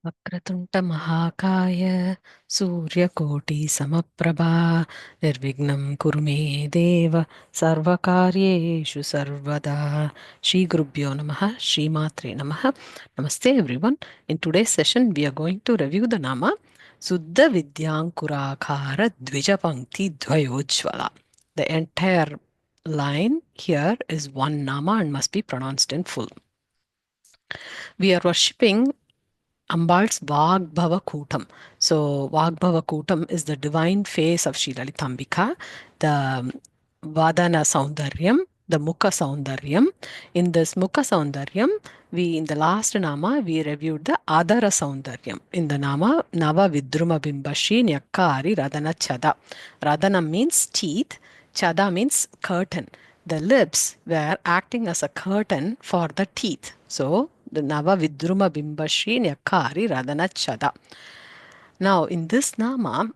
वक्रतुण्ड महाकाय सूर्यकोटि समप्रभा निर्विघ्नं कुरु मे देव सर्वकार्येषु सर्वदा. Shri Gurubhyo Namaha, Shri Matre Namaha. Namaste everyone. In today's session we are going to review the Nama Suddha Vidyankurakara Dwija Pankti Dwayojjvala. The entire line here is one Nama and must be pronounced in full. We are worshipping Ambal's Vagbhava Kootam. So Vagbhava Kootam is the divine face of Sri Lalitambika, the Vadana Saundaryam, the Mukha Saundaryam. In this Mukha Saundaryam, in the last Nama, we reviewed the Adara Saundaryam. In the Nama, Nava Vidruma Bimbashi Nyakari Radhana Chada. Radhana means teeth, Chada means curtain. The lips were acting as a curtain for the teeth. So, the Nava Vidruma Bimbashi Nyakari Radhana Chada. Now, in this Nama,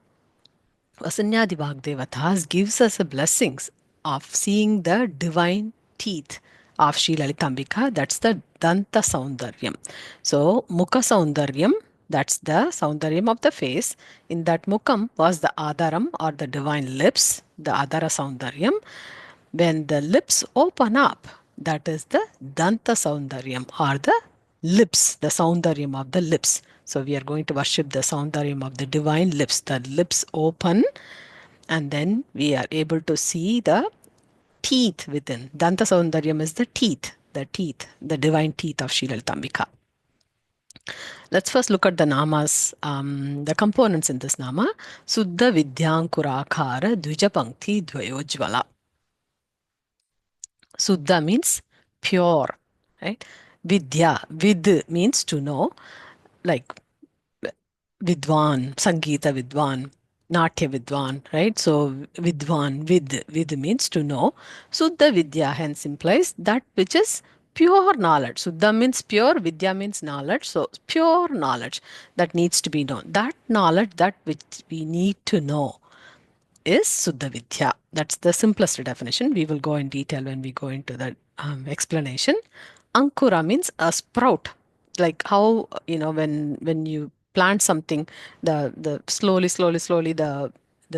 Vasinyadi Vak Devatas gives us the blessings of seeing the divine teeth of Sri Lalitambika. That's the Danta Saundaryam. So, Mukha Saundaryam, that's the Saundaryam of the face. In that Mukham was the Adaram or the divine lips, the Adara Saundaryam. When the lips open up, that is the Danta Saundaryam or the lips, the Saundaryam of the lips. So we are going to worship the Saundaryam of the divine lips. The lips open and then we are able to see the teeth within. Danta Saundaryam is the teeth, the divine teeth of Sri Lalitambika. Let's first look at the namas, the components in this nama. Suddha Vidyankurakara Dwija Pankti Dwayojjvala. Suddha means pure, right? Vidya, vid means to know, like Vidwan, Sangeetha Vidwan, Natya Vidwan, right? So Vidwan, vid means to know. Suddha Vidya hence implies that which is pure knowledge. Suddha means pure, Vidya means knowledge. So pure knowledge that needs to be known. That knowledge, that which we need to know, is Suddha Vidya. That's the simplest definition. We will go in detail when we go into the explanation. Ankura means a sprout. Like how, when you plant something, the slowly the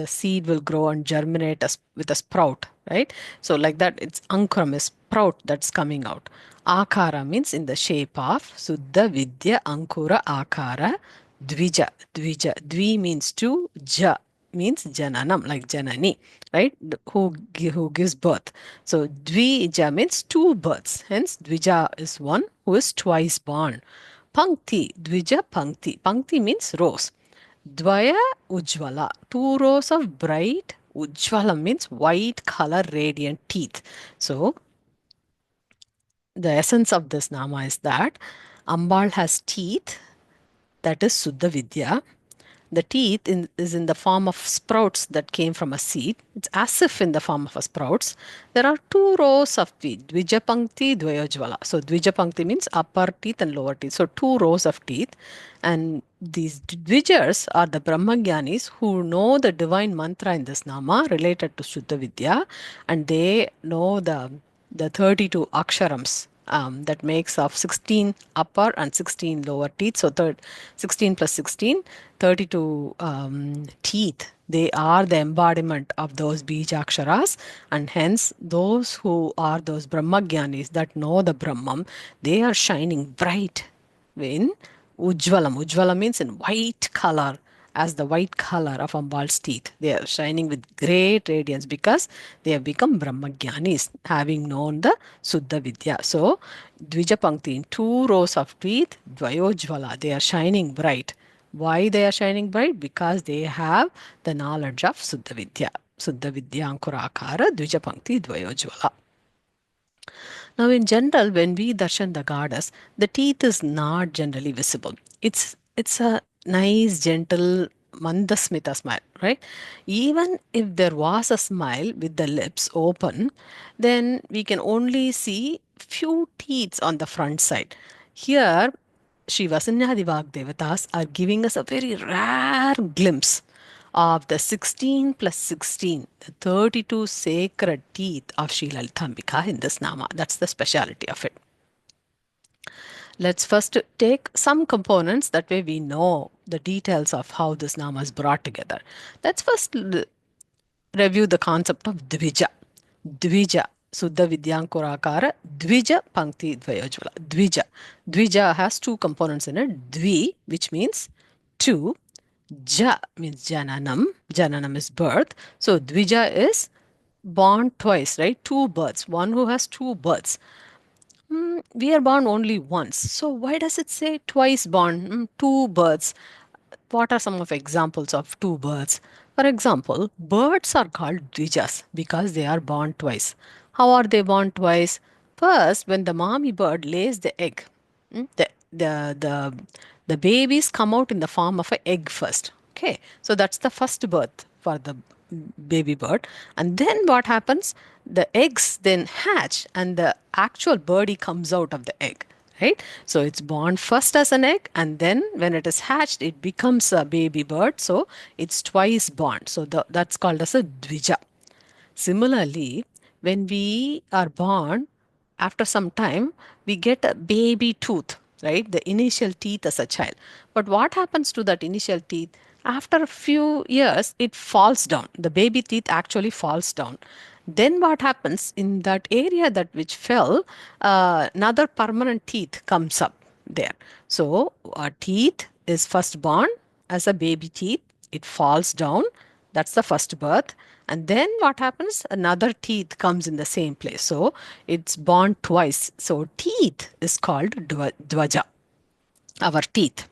seed will grow and germinate with a sprout, right? So like that, it's ankuram, is sprout that's coming out. Akara means in the shape of. Suddha Vidya Ankura Akara Dwija. Dvi means two, ja means jananam, like janani, right? Who gives birth. So Dwija means two births. Hence Dwija is one who is twice born. Pankti, Dwija Pankti. Pankti means rows. Dvaya Ujjvala, two rows of bright. Ujjvala means white color radiant teeth. So the essence of this nama is that Ambal has teeth, that is Suddha Vidya. The teeth is in the form of sprouts that came from a seed. It's as if in the form of a sprouts. There are two rows of teeth. Dwija Pankti Dwayojjvala. So Dwija Pankti means upper teeth and lower teeth. So two rows of teeth. And these Dvijas are the Brahmagyanis who know the divine mantra in this nama related to Suddha Vidya. And they know the 32 aksharams that makes of 16 upper and 16 lower teeth. So 16 plus 16, 32 teeth. They are the embodiment of those Bijaksharas, and hence those who are those Brahmagyanis that know the Brahman, they are shining bright in Ujjvalam. Ujjvala means in white color, as the white color of Ambal's teeth. They are shining with great radiance because they have become Brahmagyanis, having known the Suddha Vidya. So, Dwija Pankti, in two rows of teeth, Dwayojjvala, they are shining bright. Why they are shining bright? Because they have the knowledge of Suddha Vidya. Suddha Vidyankurakara Dwija Pankti Dwayojjvala. Now, in general, when we darshan the goddess, the teeth is not generally visible. It's a nice, gentle Mandasmitha smile, right? Even if there was a smile with the lips open, then we can only see few teeth on the front side. Here, Sri Vasinyadi Vak Devatas are giving us a very rare glimpse of the 16 plus 16, the 32 sacred teeth of Sri Lalitambika in this Nama. That's the speciality of it. Let's first take some components, that way we know the details of how this nama is brought together. Let's first review the concept of Dvija. Dwija, Suddha Vidyankurakara Dwija Pankti Dwayojjvala. Dwija. Dwija has two components in it. Dvi, which means two. Ja means Jananam. Jananam is birth. So Dwija is born twice, right? Two births. One who has two births. We are born only once. So why does it say twice born? Two births. What are some of examples of two births? For example, birds are called dvijas because they are born twice. How are they born twice? First, when the mommy bird lays the egg, mm, the, the, the, the babies come out in the form of an egg first. Okay, so that's the first birth for the baby bird. And then what happens? The eggs then hatch and the actual birdie comes out of the egg, right? So it's born first as an egg, and then when it is hatched, it becomes a baby bird. So it's twice born. So that's called as a dvija. Similarly, when we are born, after some time, we get a baby tooth, right? The initial teeth as a child. But what happens to that initial teeth? After a few years, it falls down. The baby teeth actually falls down. Then what happens in that area that which fell, another permanent teeth comes up there. So a teeth is first born as a baby teeth. It falls down. That's the first birth. And then what happens? Another teeth comes in the same place. So it's born twice. So teeth is called dvaja, our teeth.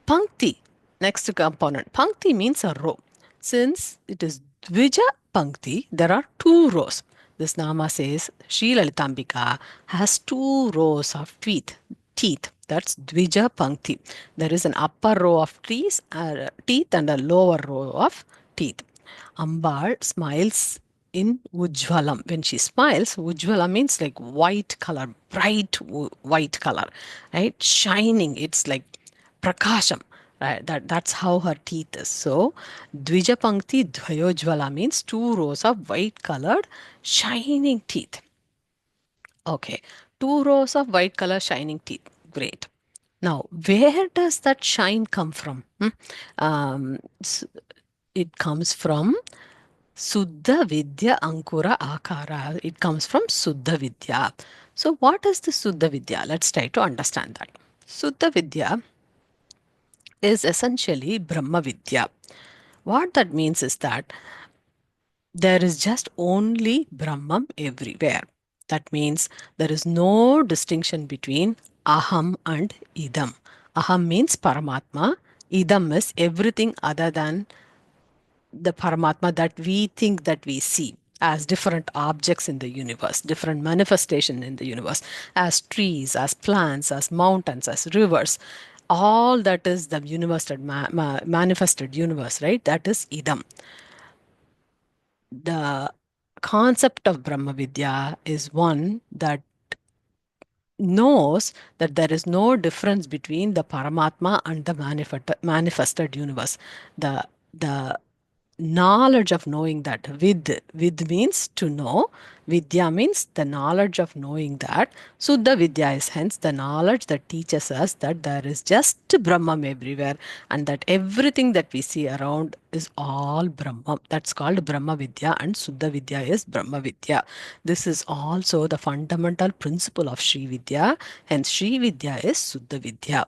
Pankti, next component. Pankti means a row. Since it is Dwija Pankti, there are two rows. This Nama says Sri Lalitambika has two rows of teeth. That's Dwija Pankti. There is an upper row of teeth and a lower row of teeth. Ambal smiles in Ujjvalam. When she smiles, Ujjvala means like white color, bright white color, right? Shining. It's like prakasham. Right? That's how her teeth is. So, Dwija Pankti Dwayojjvala means two rows of white colored shining teeth. Okay, two rows of white color shining teeth. Great. Now, where does that shine come from? It comes from Suddha Vidya Ankura Akara. It comes from Suddha Vidya. So, what is the Suddha Vidya? Let's try to understand that. Suddha Vidya is essentially Brahma Vidya. What that means is that there is just only Brahman everywhere. That means there is no distinction between Aham and Idam. Aham means Paramatma. Idam is everything other than the Paramatma that we think that we see as different objects in the universe, different manifestation in the universe, as trees, as plants, as mountains, as rivers. All that is the universe, manifested universe, right? That is Idam. The concept of Brahma Vidya is one that knows that there is no difference between the Paramatma and the manifested universe. The knowledge of knowing that, with means to know, Vidya means the knowledge of knowing that. Suddha Vidya is hence the knowledge that teaches us that there is just Brahman everywhere and that everything that we see around is all Brahman. That's called Brahma Vidya, and Suddha Vidya is Brahma Vidya. This is also the fundamental principle of Sri Vidya, hence Sri Vidya is Suddha Vidya.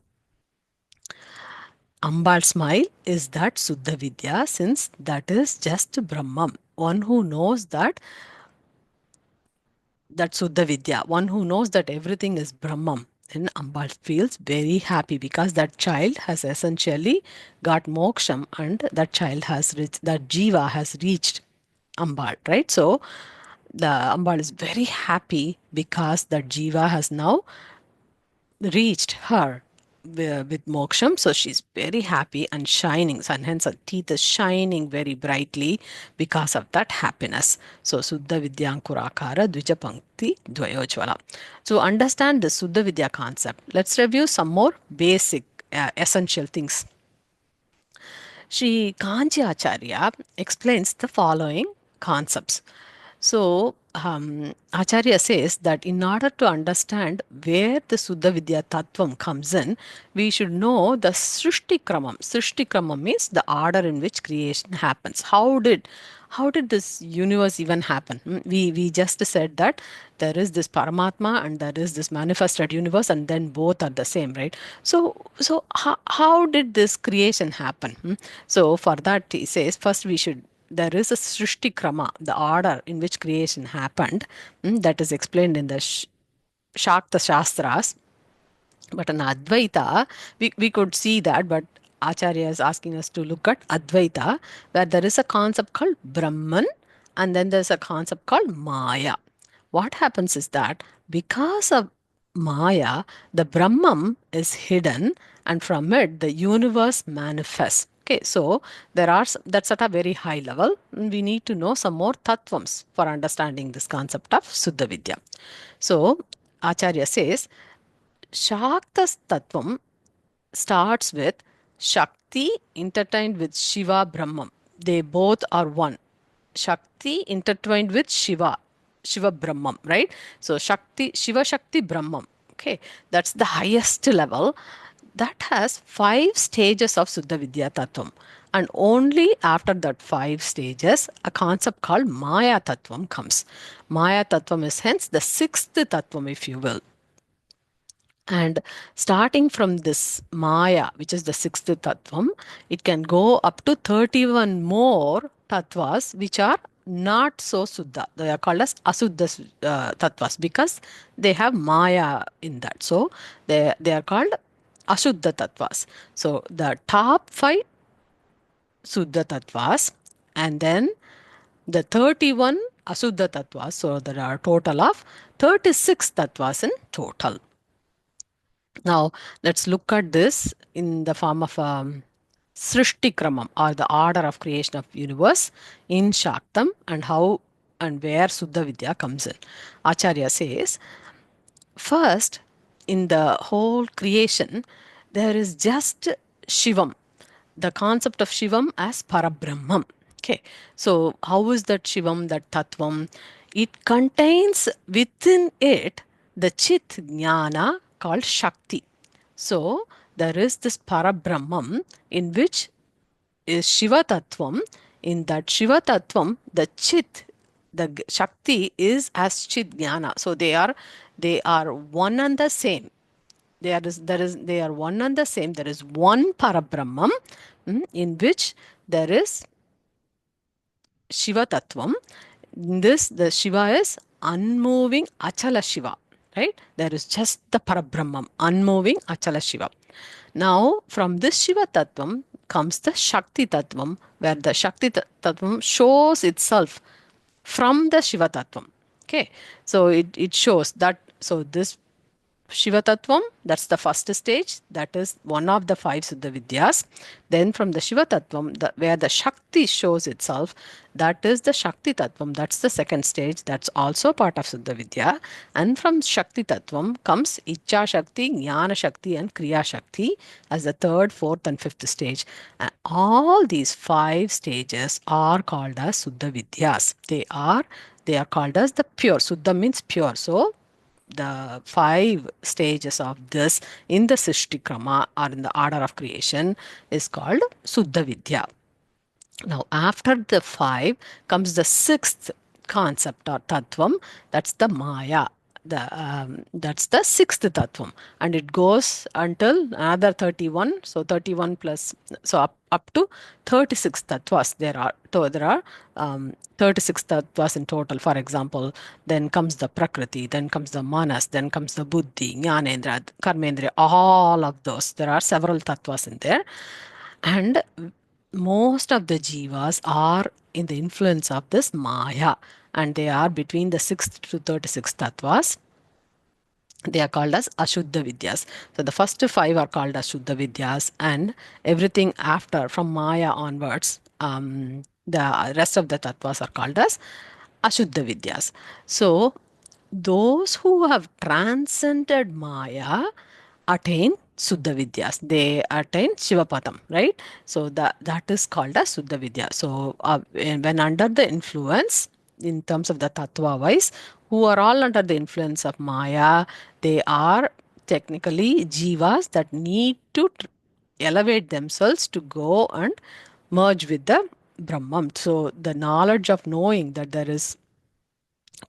Ambal smile is that Suddha Vidya, since that is just Brahman. One who knows that Suddha Vidya, one who knows that everything is Brahman. And Ambal feels very happy because that child has essentially got moksham and that child has reached, that Jiva has reached Ambal, right? So the Ambal is very happy because that Jiva has now reached her with moksham. So she's very happy and shining. So, and hence her teeth is shining very brightly because of that happiness. So Suddha Vidyankurakara Dwija Pankti Dwayojjvala. So understand the Suddha Vidya concept. Let's review some more basic essential things. Kanchi Acharya explains the following concepts. So, Acharya says that in order to understand where the Suddha Vidya Tattvam comes in, we should know the Srishti Kramam. Srishti Kramam means the order in which creation happens. How did this universe even happen? We just said that there is this Paramatma and there is this manifested universe, and then both are the same, right? So how did this creation happen? So for that he says first we should there is a Srishti Krama, the order in which creation happened, that is explained in the Shakta Shastras. But in Advaita, we could see that, but Acharya is asking us to look at Advaita, where there is a concept called Brahman and then there's a concept called Maya. What happens is that because of Maya, the Brahman is hidden and from it the universe manifests. Okay, so that's at a very high level. We need to know some more tattvams for understanding this concept of Suddha Vidya. So, Acharya says, Shakta's tattvam starts with Shakti intertwined with Shiva Brahman. They both are one. Shakti intertwined with Shiva Brahman, right? So Shiva Shakti Brahman. Okay, that's the highest level. That has 5 stages of Suddha Vidya Tattvam. And only after that 5 stages, a concept called Maya Tattvam comes. Maya Tattvam is hence the 6th Tattvam, if you will. And starting from this Maya, which is the 6th Tattvam, it can go up to 31 more Tattvas, which are not so Suddha. They are called as Asuddha Tattvas because they have Maya in that. So they are called Ashuddha Tattvas. So the top 5 Suddha Tattvas and then the 31 Asuddha Tattvas. So there are a total of 36 Tattvas in total. Now, let's look at this in the form of Srishti Kramam, or the order of creation of universe in Shaktam, and how and where Suddha Vidya comes in. Acharya says, first, in the whole creation, there is just Shivam, the concept of Shivam as Parabrahmam. Okay, so how is that Shivam, that Tattvam? It contains within it the Chit Jnana called Shakti. So there is this Parabrahmam in which is Shiva Tattvam. In that Shiva Tattvam, the Chit, the Shakti is as Chit Jnana. So they are one and the same. They are one and the same. There is one Parabrahmam in which there is Shiva Tattvam. In this, the Shiva is unmoving Achala Shiva, right? There is just the Parabrahmam, unmoving Achala Shiva. Now, from this Shiva Tattvam comes the Shakti Tattvam, where the Shakti Tattvam shows itself from the Shiva Tattvam. Okay, so it shows that, so this Shiva Tattvam, that's the first stage. That is one of the 5 Suddha Vidyas. Then from the Shiva Tattvam, where the Shakti shows itself, that is the Shakti Tattvam. That's the second stage. That's also part of Suddha Vidya. And from Shakti Tattvam comes Icha Shakti, Jnana Shakti, and Kriya Shakti as the 3rd, 4th, and 5th stage. And all these 5 stages are called as Suddha Vidyas. They are called as the pure. Suddha means pure. So the 5 stages of this in the Srishti Krama, or in the order of creation, is called Suddha Vidya. Now, after the 5 comes the 6th concept or tattvam, that's the Maya. That's the 6th tattvam, and it goes until another 31. So 31 plus, so up to 36 tattvas. There are 36 tattvas in total. For example, then comes the Prakriti, then comes the Manas, then comes the Buddhi, Jnanendra, Karmendra, all of those. There are several tattvas in there, and most of the jivas are in the influence of this Maya, and they are between the 6th to 36th tattvas. They are called as Ashuddha Vidyas. So the first 5 are called as Shuddha Vidyas, and everything after, from Maya onwards, the rest of the tattvas are called as Ashuddha Vidyas. So those who have transcended Maya attain Suddha Vidyas. They attain Shivapadam, right? So that is called as Suddha Vidya. So when under the influence, in terms of the tattva wise, who are all under the influence of Maya. They are technically jivas that need to elevate themselves to go and merge with the Brahman. So the knowledge of knowing that there is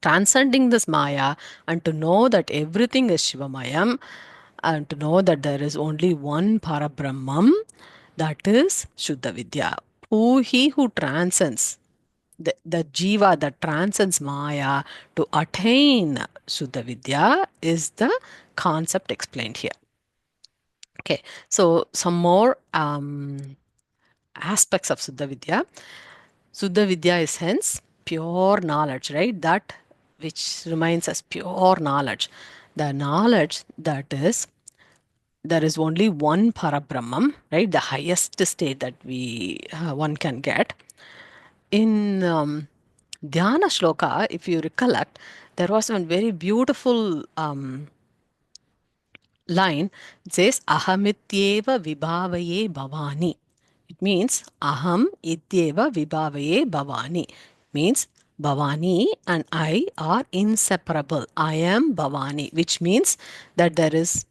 transcending this Maya, and to know that everything is Shivamayam, and to know that there is only one Parabrahmam, that is Shuddha Vidya. He who transcends, the jiva that transcends Maya to attain Shuddha Vidya is the concept explained here. Okay, so some more aspects of Shuddha Vidya. Suddha Vidya is hence pure knowledge, right? That which reminds us pure knowledge. The knowledge that is, there is only one Parabrahmam, right? The highest state that one can get. In Dhyana Shloka, if you recollect, there was one very beautiful line. It says, Ahamityeva vibhavaye bhavani. It means Aham ityeva vibhavaye bhavani. Means Bhavani and I are inseparable. I am Bhavani, which means that there is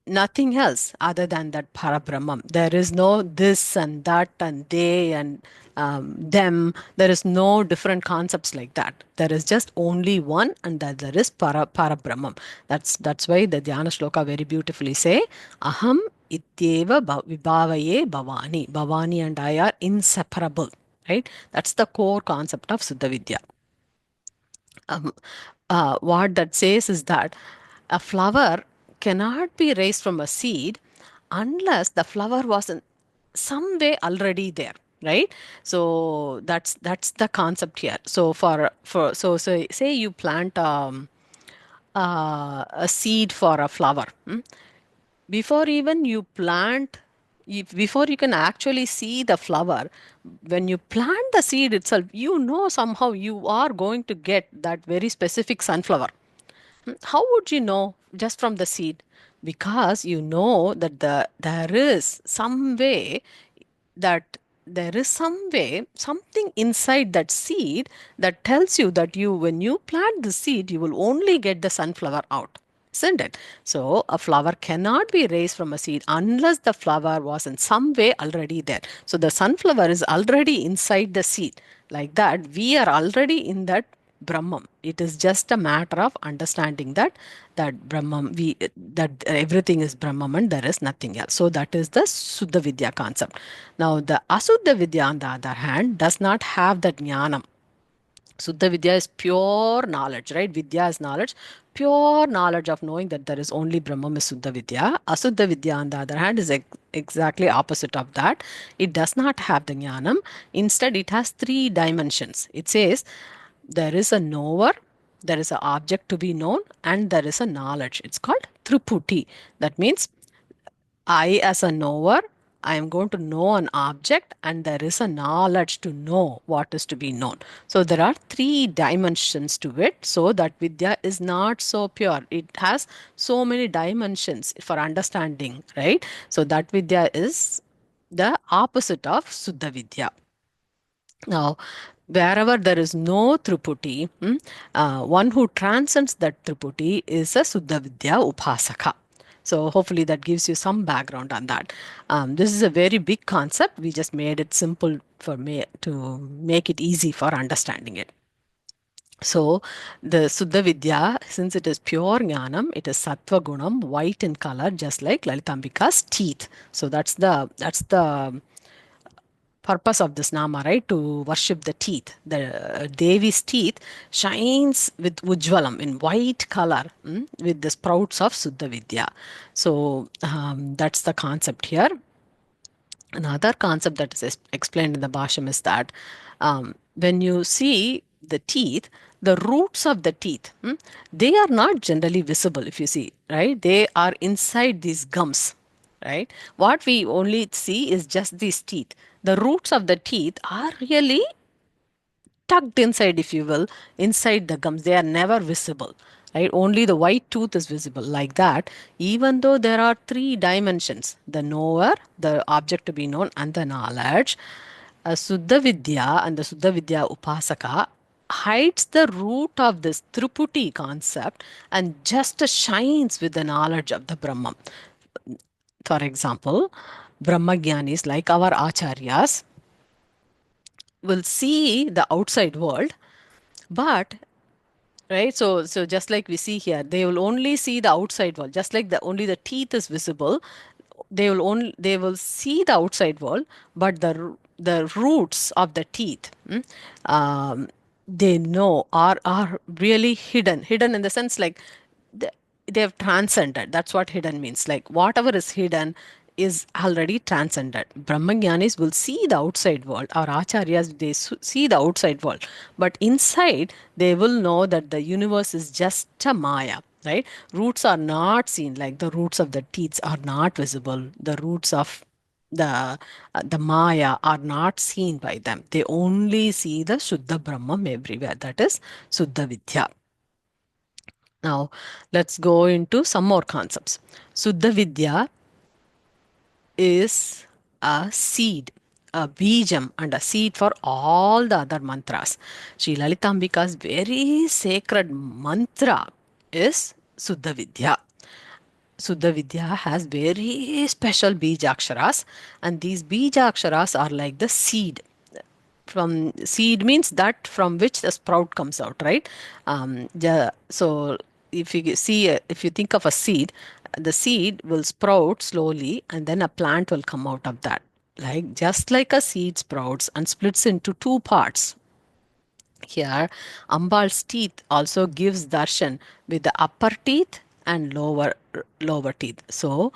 nothing else other than that Parabrahmam. There is no this and that and they and them. There is no different concepts like that. There is just only one, and that there is Parabrahmam. That's why the Dhyana Shloka very beautifully say, Aham ityeva vibhavaye Bhavani. Bhavani and I are inseparable. Right? That's the core concept of Suddha Vidya. What that says is that a flower cannot be raised from a seed unless the flower was in some way already there, right? So that's the concept here. So so say you plant a seed for a flower. Before even you plant, before you can actually see the flower, when you plant the seed itself, you know somehow you are going to get that very specific sunflower. How would you know just from the seed? Because you know that there is some way, that there is some way, something inside that seed that tells you that when you plant the seed, you will only get the sunflower out. Isn't it? So a flower cannot be raised from a seed unless the flower was in some way already there. So the sunflower is already inside the seed. Like that, we are already in that Brahman. It is just a matter of understanding that Brahman, that everything is Brahman and there is nothing else. So that is the Suddha Vidya concept. Now the Asuddha Vidya, on the other hand, does not have that jnanam. Suddha Vidya is pure knowledge, right? Vidya is knowledge. Pure knowledge of knowing that there is only Brahman is Suddha Vidya. Asuddha Vidya, on the other hand, is exactly opposite of that. It does not have the jnanam. Instead, it has three dimensions. It says there is a knower, there is an object to be known, and there is a knowledge. It's called Triputi. That means I, as a knower, I am going to know an object, and there is a knowledge to know what is to be known. So there are three dimensions to it. So that Vidya is not so pure. It has so many dimensions for understanding, right? So that Vidya is the opposite of Suddha Vidya. Now, wherever there is no Triputi, one who transcends that Triputi is a Suddha Vidya Upasaka. So hopefully that gives you some background on that. This is a very big concept. We just made it simple for me to make it easy for understanding it. So the Suddha Vidya, since it is pure jnanam, it is sattva gunam, white in color, just like Lalitambika's teeth. So that's the purpose of this nama, right? To worship the teeth. The Devi's teeth shines with ujvalam in white color, with the sprouts of Suddha Vidya. So that's the concept here. Another concept that is explained in the Bhasham is that when you see the teeth, the roots of the teeth, they are not generally visible if you see, right? They are inside these gums, right? What we only see is just these teeth. The roots of the teeth are really tucked inside, if you will, inside the gums. They are never visible, right? Only the white tooth is visible. Like that, even though there are three dimensions, the knower, the object to be known, and the knowledge, Suddha Vidya and the Suddha Vidya Upasaka hides the root of this Triputi concept and just shines with the knowledge of the Brahman. For example, Brahmagyanis like our Acharyas will see the outside world, but right, so just like we see here, they will only see the outside world, just like the only the teeth is visible. They will see the outside world, but the roots of the teeth, they know are really hidden in the sense like th- they have transcended. That's what hidden means. Like whatever is hidden is already transcended. Brahmagyanis will see the outside world, or acharyas, they see the outside world, but inside they will know that the universe is just a maya, right? Roots are not seen, like the roots of the teeth are not visible. The roots of the maya are not seen by them. They only see the Shuddha Brahman everywhere. That is Suddha Vidya. Now, let's go into some more concepts. Suddha Vidya is a seed, a bijam, and a seed for all the other mantras. Sri Lalitambika's very sacred mantra is Suddha Vidya. Suddha Vidya has very special bijaksharas, and these bijaksharas are like the seed. From seed means that from which the sprout comes out, right? So if you think of a seed, the seed will sprout slowly, and then a plant will come out of that. Like just like a seed sprouts and splits into two parts, here, Ambal's teeth also gives darshan with the upper teeth and lower teeth. So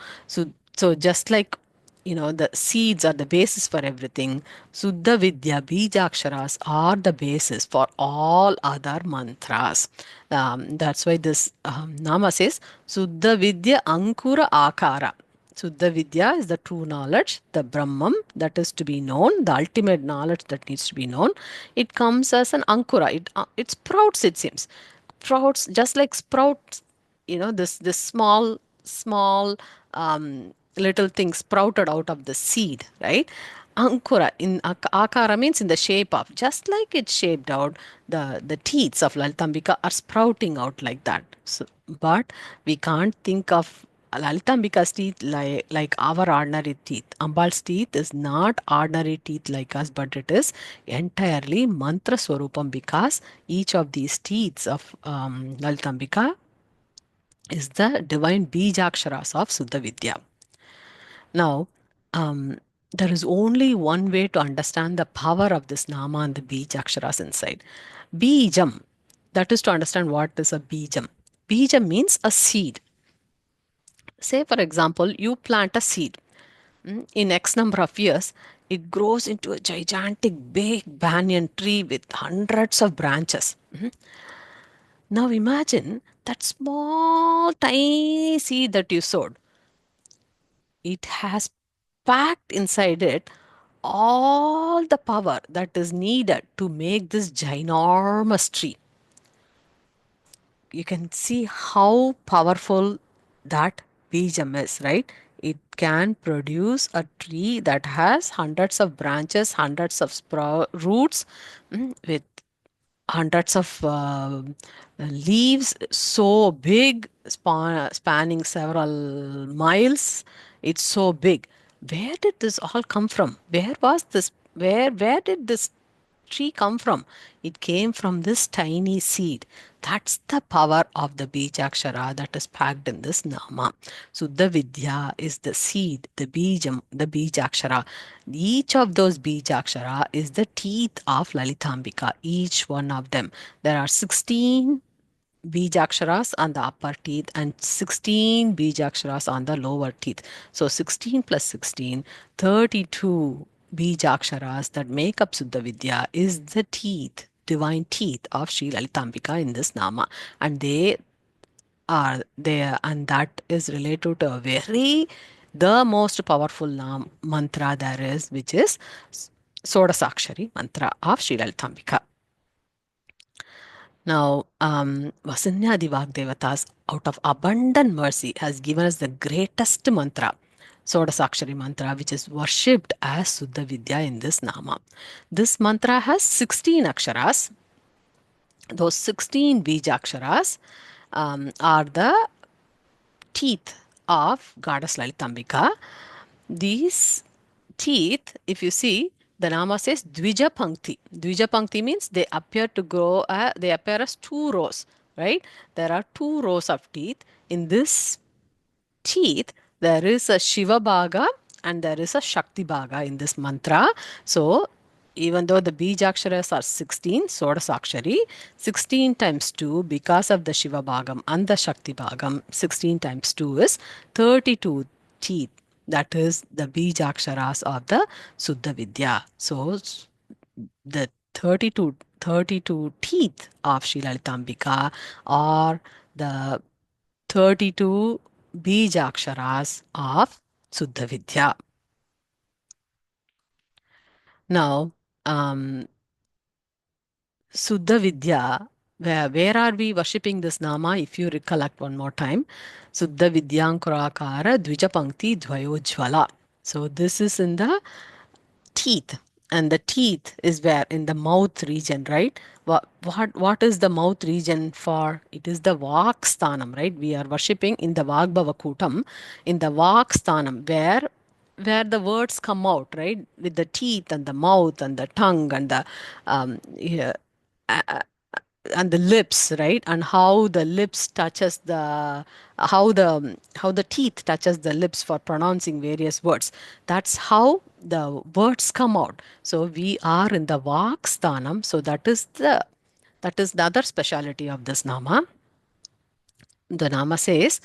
just like the seeds are the basis for everything. Suddha Vidya Bijaksharas are the basis for all other mantras. That's why this Nama says Suddha Vidya Ankura Akara. Suddha Vidya is the true knowledge, the Brahman that is to be known, the ultimate knowledge that needs to be known. It comes as an Ankura. It sprouts, it seems. Sprouts, just like sprouts, this small little thing sprouted out of the seed, right? Ankura in akara means in the shape of, just like it's shaped out, the teats of Lalitambika are sprouting out like that. So, but we can't think of Lalitambika's teeth like our ordinary teeth. Ambal's teeth is not ordinary teeth like us, but it is entirely mantra swarupam, because each of these teeth of Lalitambika is the divine bijaksharas of Suddha Vidya. Now, there is only one way to understand the power of this nama and the bij aksharas inside. Bijam, that is to understand what is a bijam. Bijam means a seed. Say, for example, you plant a seed. In X number of years, it grows into a gigantic big banyan tree with hundreds of branches. Now imagine that small tiny seed that you sowed. It has packed inside it all the power that is needed to make this ginormous tree. You can see how powerful that bijam is, right? It can produce a tree that has hundreds of branches, hundreds of roots, with hundreds of leaves, so big, spanning several miles. It's so big. Where did this all come from? Where was this? Where did this tree come from? It came from this tiny seed. That's the power of the Bijakshara that is packed in this Nama. Suddha Vidya is the seed, the Bijam, the Bijakshara. Each of those Bijakshara is the teeth of Lalitambika, each one of them. There are 16 bijaksharas on the upper teeth and 16 bijaksharas on the lower teeth. So 16 plus 16, 32 bijaksharas that make up Suddha Vidya is the teeth, divine teeth of Sri Lalitambika in this Nama. And they are there, and that is related to a very, the most powerful mantra there is, which is Sodasakshari mantra of Sri Lalitambika. Now, Vasinyadi Vak Devatas, out of abundant mercy, has given us the greatest mantra. Sodasakshari mantra, which is worshipped as Suddha Vidya in this nama. This mantra has 16 aksharas. Those 16 bijaksharas are the teeth of goddess Lalitambika. These teeth, if you see, the nama says Dwija Pankti. Dwija Pankti means they appear to grow, they appear as two rows, right? There are two rows of teeth. In this teeth, there is a Shiva Bhaga and there is a Shakti Bhaga in this mantra. So, even though the Bijaksharas are 16, Sodasakshari, 16 times 2, because of the Shiva Bhagam and the Shakti Bhagam, 16 times 2 is 32 teeth. That is the Bijaksharas of the Suddha Vidya. So, the 32 teeth of Sri Lalitambika are the 32 bijaksharas of Suddha Vidya. Now, Suddha Vidya, where are we worshipping this nama? If you recollect one more time, Suddha Vidyankurakara Dwija Pankti Dwayojjvala. So this is in the teeth, and the teeth is where in the mouth region, right? What is the mouth region for? It is the Vak Sthanam, right? We are worshipping in the Vagbhava Kootam, in the Vak Sthanam, where the words come out, right? With the teeth and the mouth and the tongue and the yeah, and the lips, right? And how the lips touches the how the teeth touches the lips for pronouncing various words. That's how the words come out. So we are in the Vak Sthanam. So that is the other speciality of this nama. The nama says,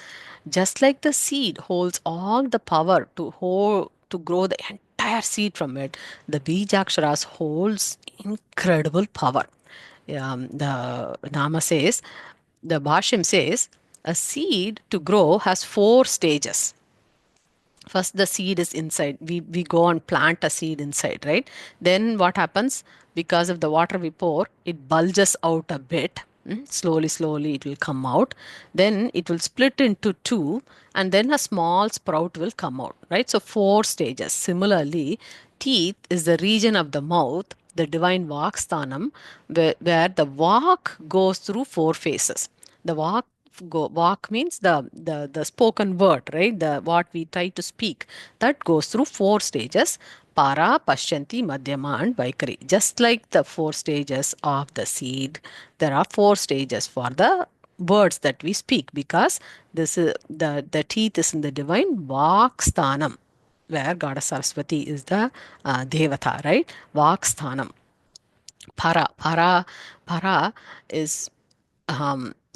just like the seed holds all the power to grow the entire seed from it, the Bijaksharas holds incredible power. The Nama says, the Bhashyam says, a seed to grow has 4 stages. First, the seed is inside. We go and plant a seed inside, right? Then what happens? Because of the water we pour, it bulges out a bit. Slowly it will come out. Then it will split into two, and then a small sprout will come out, right? So 4 stages. Similarly, teeth is the region of the mouth, the divine vak sthanam, where the vak goes through 4 phases. The walk means the spoken word, right? The what we try to speak, that goes through 4 stages: para, pashyanti, madhyama, and vaikari. Just like the 4 stages of the seed, there are 4 stages for the words that we speak, because this is the teeth is in the divine vak sthanam, where goddess Saraswati is the devata, right? Vak sthanam. Para is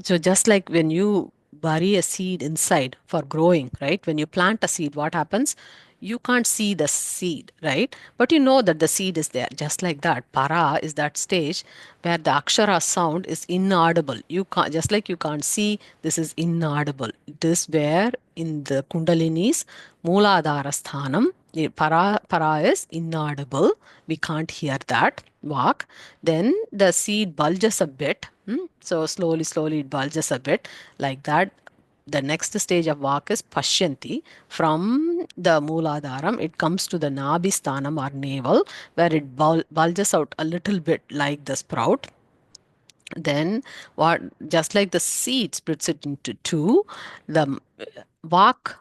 so just like when you bury a seed inside for growing, right? When you plant a seed, what happens? You can't see the seed, right? But you know that the seed is there. Just like that, para is that stage where the akshara sound is inaudible. You can't, just like you can't see, this is inaudible. It is where in the Kundalini's Mooladhara Sthanam, para is inaudible. We can't hear that walk. Then the seed bulges a bit. So slowly it bulges a bit like that. The next stage of vak is pashyanti. From the mooladharam, it comes to the nabi sthanam or navel, where it bulges out a little bit like the sprout. Then what? Just like the seed splits it into two, the vak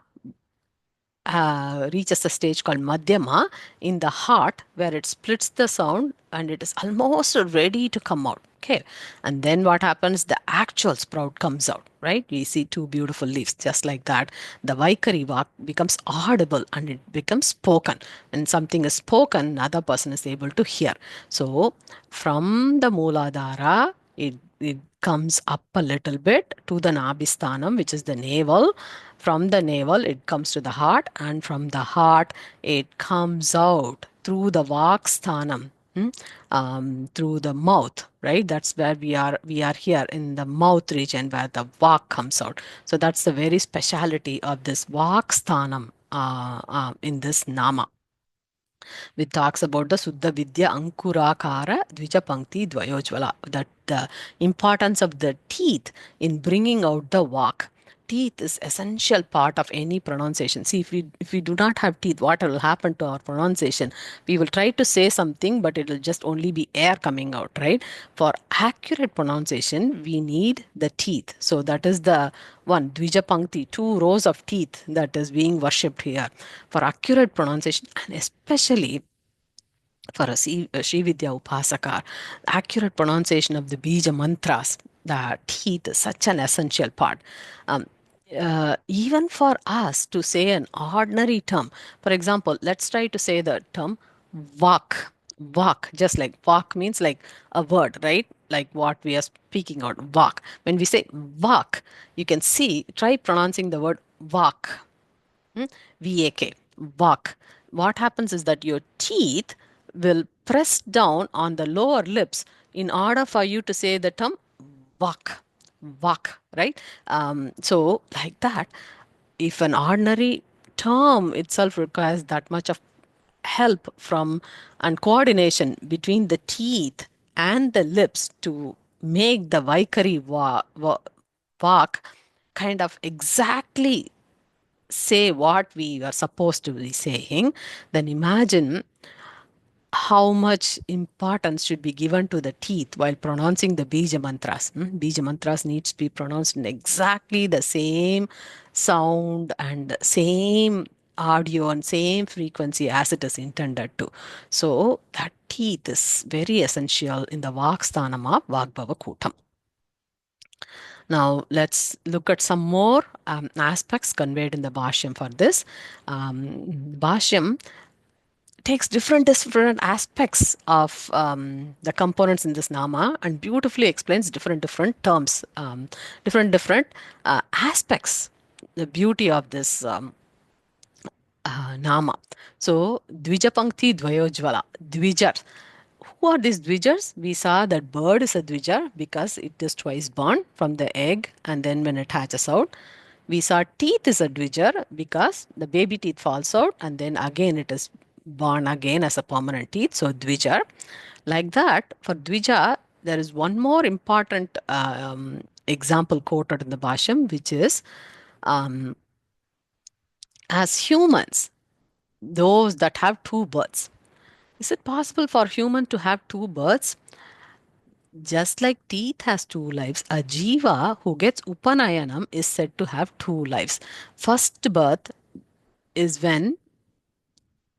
reaches a stage called madhyama in the heart, where it splits the sound and it is almost ready to come out. Okay. And then what happens? The actual sprout comes out, right? We see two beautiful leaves. Just like that, the Vaikari Vak becomes audible and it becomes spoken. When something is spoken, another person is able to hear. So from the Mooladhara, it comes up a little bit to the Nabhisthanam, which is the navel. From the navel, it comes to the heart, and from the heart, it comes out through the Vaksthanam, through the mouth, right? That's where we are. We are here in the mouth region where the Vak comes out. So that's the very speciality of this Vaksthanam in this Nama. Which talks about the Suddha Vidyankurakara Dwija Pankti Dwayojjvala, that the importance of the teeth in bringing out the vak. teeth is essential part of any pronunciation. See, if we do not have teeth, what will happen to our pronunciation? We will try to say something, but it will just only be air coming out, right? For accurate pronunciation, we need the teeth. So that is the one Dwija Pankti, two rows of teeth that is being worshipped here for accurate pronunciation, and especially for a Sri Vidya Upasaka, accurate pronunciation of the Bija mantras, the teeth is such an essential part. Um, Even for us to say an ordinary term, for example, let's try to say the term Vak. Vak, just like Vak means like a word, right? Like what we are speaking out, Vak. When we say Vak, you can see, try pronouncing the word Vak. VAK, Vak. What happens is that your teeth will press down on the lower lips in order for you to say the term Vak. Vak, right? So, like that, if an ordinary term itself requires that much of help from and coordination between the teeth and the lips to make the Vaikari Vak kind of exactly say what we are supposed to be saying, then imagine how much importance should be given to the teeth while pronouncing the bija mantras. Bija mantras needs to be pronounced in exactly the same sound and same audio and same frequency as it is intended to. So that teeth is very essential in the Vaksthanam of Vagbhava Kootam. Now, let's look at some more aspects conveyed in the Bhashyam for this. Bhashyam takes different aspects of the components in this nama and beautifully explains different terms, different aspects, the beauty of this nama. So, Dwija Pankti Dwayojjvala, Dvijar. Who are these Dvijars? We saw that bird is a Dvijar because it is twice born from the egg and then when it hatches out. We saw teeth is a Dvijar because the baby teeth falls out and then again it is born again as a permanent teeth. So Dvijar. Like that, for Dvija, there is one more important example quoted in the Bhashyam, which is as humans, those that have two births. Is it possible for human to have two births? Just like teeth has two lives, a jiva who gets upanayanam is said to have two lives. First birth is when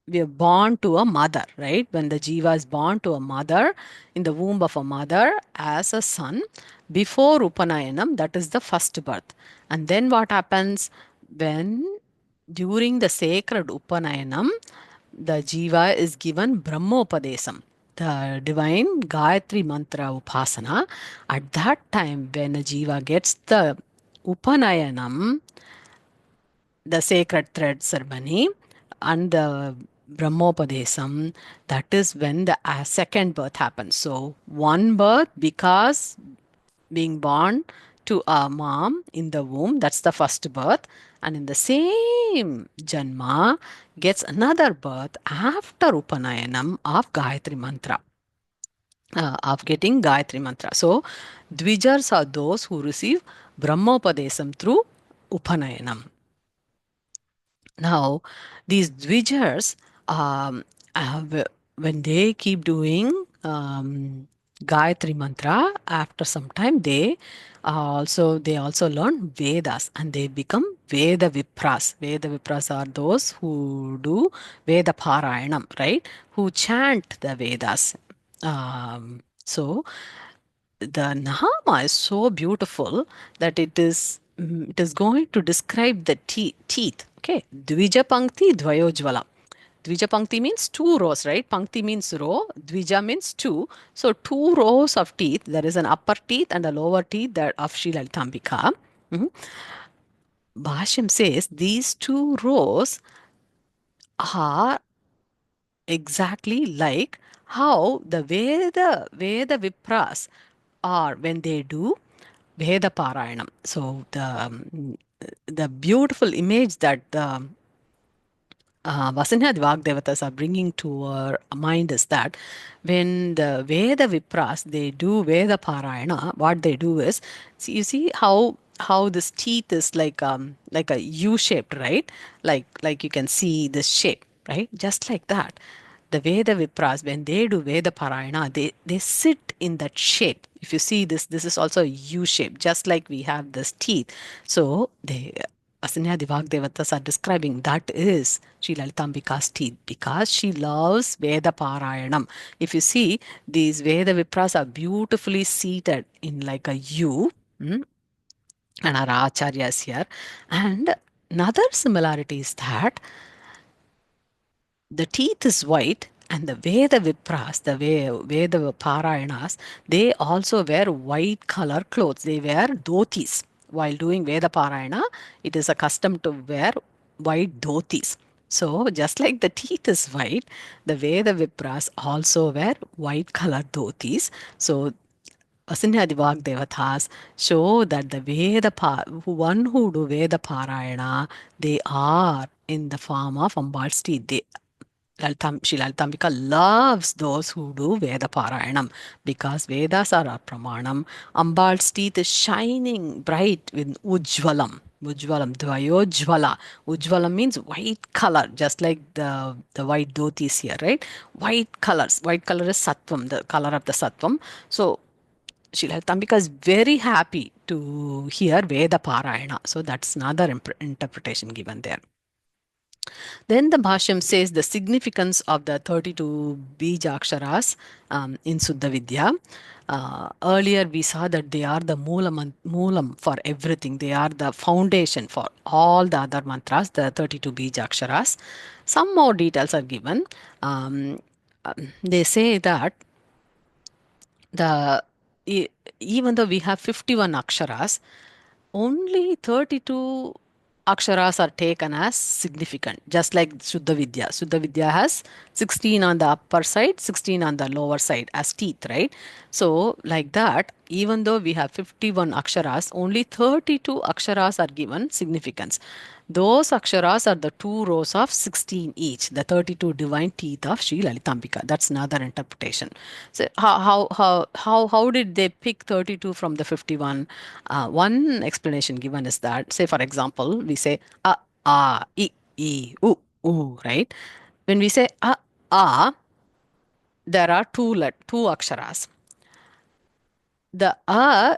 we are born to a mother, right? When the jiva is born to a mother in the womb of a mother as a son before upanayanam, that is the first birth. And then what happens when during the sacred upanayanam, the jiva is given brahmopadesam, the divine Gayatri mantra upasana. At that time, when a jiva gets the upanayanam, the sacred thread ceremony, and the brahmopadesam, that is when the second birth happens. So, one birth because being born to a mom in the womb, that's the first birth. And in the same Janma gets another birth after Upanayanam of Gayatri Mantra, of getting Gayatri Mantra. So, Dvijars are those who receive Brahmopadesam through Upanayanam. Now, these Dvijars, when they keep doing Gayatri Mantra, after some time they also learn Vedas and they become Veda Vipras. Veda Vipras are those who do Veda Parayanam, right? Who chant the Vedas. So the Nama is so beautiful that it is going to describe the teeth. Okay, Dwija Pankti Dwayojjvala. Dwija Pankti means two rows, right? Pankti means row, Dwija means two. So two rows of teeth. There is an upper teeth and a lower teeth that of Sri Lalitambika. Bhashyam says these two rows are exactly like how the Veda Vipras are when they do Veda Parayanam. So the beautiful image that Vasinyadi Vak Devatas are bringing to our mind is that when the Veda Vipras, they do Veda Parayana, what they do is, see, you see how how this teeth is like a U shaped, right? Like you can see this shape, right? Just like that. The Veda Vipras, when they do Veda Parayana, they sit in that shape. If you see this, this is also a U shape, just like we have this teeth. So they Vasinyadi Vak Devatas are describing that is Sri Lalitambika's teeth because she loves Veda Parayanam. If you see, these Veda Vipras are beautifully seated in like a U. And our acharyas here. And another similarity is that the teeth is white and the Veda Vipras, the Veda Parayanas, they also wear white color clothes. They wear dhotis. While doing Veda Parayana, it is a custom to wear white dhotis. So just like the teeth is white, the Veda Vipras also wear white color dhotis. So Vasinyadi Vak Devatas show that the one who do Veda Parayana, they are in the form of Ambal's teeth. Shri Lalitambika loves those who do Veda Parayanam because Vedas are our Pramanam. Ambal's teeth is shining bright with Ujjvalam. Ujjvalam, Dwayojjvala. Ujjvalam means white color, just like the white dhotis here, right? White colors. White color is Sattvam, the color of the Sattvam. So Sri Lalitambika is very happy to hear Veda Parayana. So that's another interpretation given there. Then the Bhashyam says the significance of the 32 Bijaksharas in Suddha Vidya. Earlier we saw that they are the moolam for everything. They are the foundation for all the other mantras, the 32 Bijaksharas. Some more details are given. They say that the e- even though we have 51 aksharas, only 32 aksharas are taken as significant, just like Shuddha Vidya. Shuddha Vidya has 16 on the upper side, 16 on the lower side as teeth, right? So, like that, even though we have 51 aksharas, only 32 aksharas are given significance. Those aksharas are the two rows of 16 each, the 32 divine teeth of Sri Lalitambika. That's another interpretation. So how did they pick 32 from the 51? One explanation given is that, say for example, we say u, right? When we say there are two aksharas. The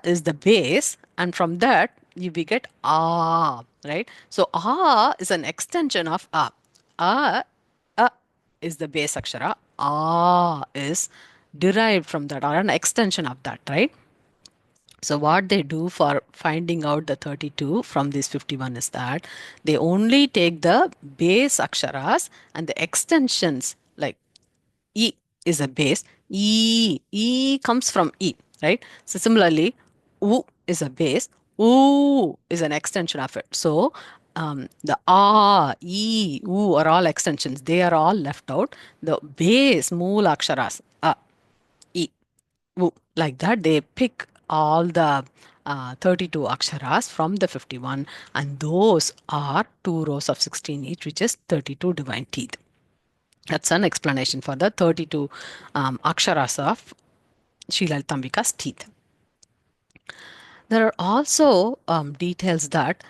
is the base, and from that we get right? So is an extension of a. A is the base akshara. Is derived from that or an extension of that, right? So what they do for finding out the 32 from this 51 is that they only take the base aksharas and the extensions like E is a base. E comes from E, right? So similarly, U is a base. U is an extension of it. So the E, U are all extensions. They are all left out. The base, mool aksharas, E, U, like that, they pick all the 32 aksharas from the 51, and those are two rows of 16 each, which is 32 divine teeth. That's an explanation for the 32 aksharas of Sri Lalitambika's teeth. There are also details that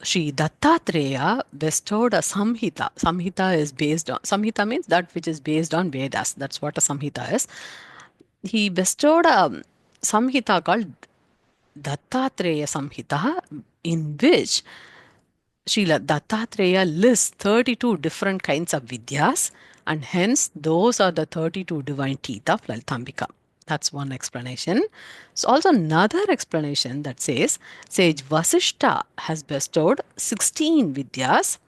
Sri Dattatreya bestowed a Samhita. Samhita is based on, Samhita means that which is based on Vedas. That's what a Samhita is. He bestowed a Samhita called Dattatreya Samhita, in which Srila Dattatreya lists 32 different kinds of vidyas, and hence those are the 32 divine teeth of Lalitambika. That's one explanation. So also another explanation that says sage Vasishta has bestowed 16 vidyas.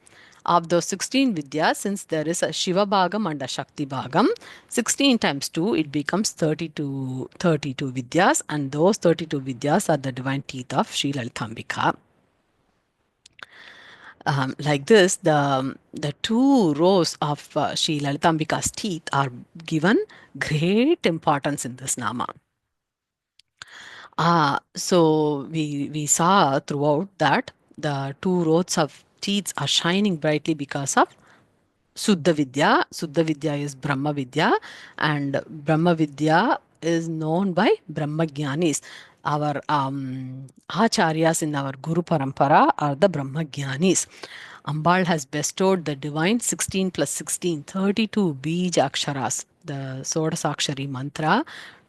Of those 16 vidyas, since there is a Shiva Bhagam and a Shakti Bhagam, 16 times 2, it becomes 32 vidyas, and those 32 vidyas are the divine teeth of Sri Lalitambika. Like this, the two rows of Sri Lalitambika's teeth are given great importance in this nama. So we saw throughout that the two rows of teeth are shining brightly because of Suddha Vidya. Suddha Vidya is Brahma Vidya, and Brahma Vidya is known by Brahma Jnanis. our acharyas in our Guru Parampara are the Brahmagyanis. Ambal has bestowed the divine 16 plus 16, 32 Bij Aksharas, the Sodasakshari mantra,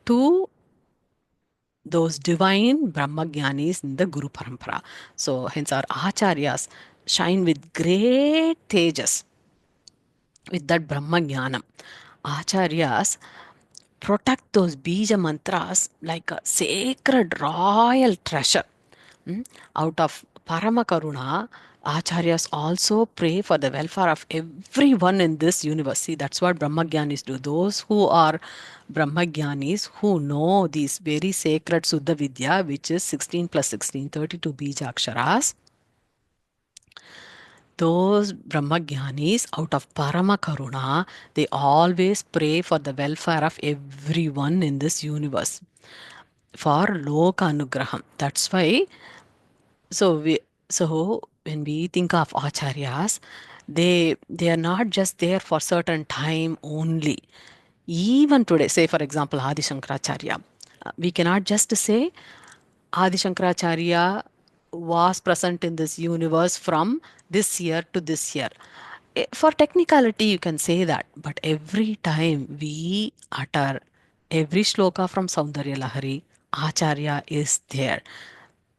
to those divine Brahmagyanis in the Guru Parampara. So, hence, our acharyas shine with great tejas with that Brahmagnanam. Acharyas protect those bija mantras like a sacred royal treasure. Out of Parama Karuna, Acharyas also pray for the welfare of everyone in this universe. See, that's what Brahmagyanis do. Those who are Brahmagyanis, who know these very sacred Suddha Vidya, which is 16 plus 16, 32 Bija Aksharas, those Brahmagyanis, out of Parama Karuna, they always pray for the welfare of everyone in this universe, for Loka Anugraham. That's why, so we, so when we think of Acharyas, they are not just there for certain time only. Even today, say for example, Adi Shankaracharya, we cannot just say Adi Shankaracharya was present in this universe from this year to this year. For technicality, you can say that, but every time we utter every shloka from Saundarya Lahari, Acharya is there.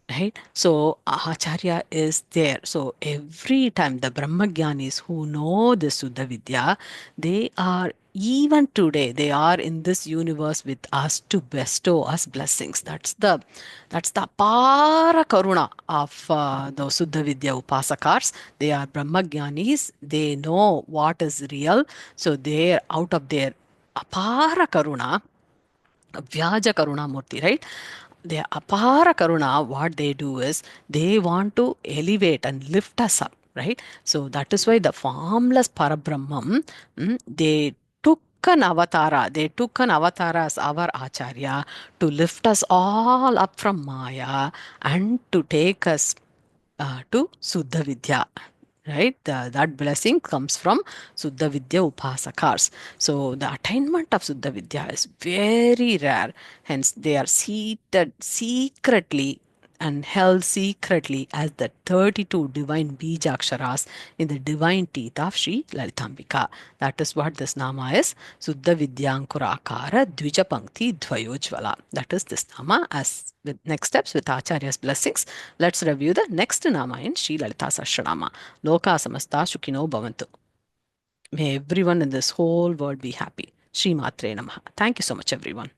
Right? So Acharya is there. So every time the Brahmagyanis who know the Suddha Vidya, they are even today, they are in this universe with us to bestow us blessings. That's the para karuna of the Suddha Vidya Upasakars. They are Brahmagyanis. They know what is real. So they're out of their apara karuna, Vyaja Karuna Murti, right? The Apara Karuna, what they do is they want to elevate and lift us up, right? So that is why the formless Parabrahmam, they took an avatara as our Acharya to lift us all up from Maya and to take us to Suddha Vidya. Right? That blessing comes from Suddha Vidya Upasakars. So the attainment of Suddha Vidya is very rare. Hence, they are seated secretly and held secretly as the 32 divine Bijaksharas in the divine teeth of Sri Lalitambika. That is what this Nama is. Suddha Vidyankurakara Dwija Pankti Dwayojjvala. That is this Nama. As with next steps with Acharya's blessings, let's review the next Nama in Sri Lalita Sahasranama. Loka samasta shukino bhavantu. May everyone in this whole world be happy. Sri Matre Namaha. Thank you so much, everyone.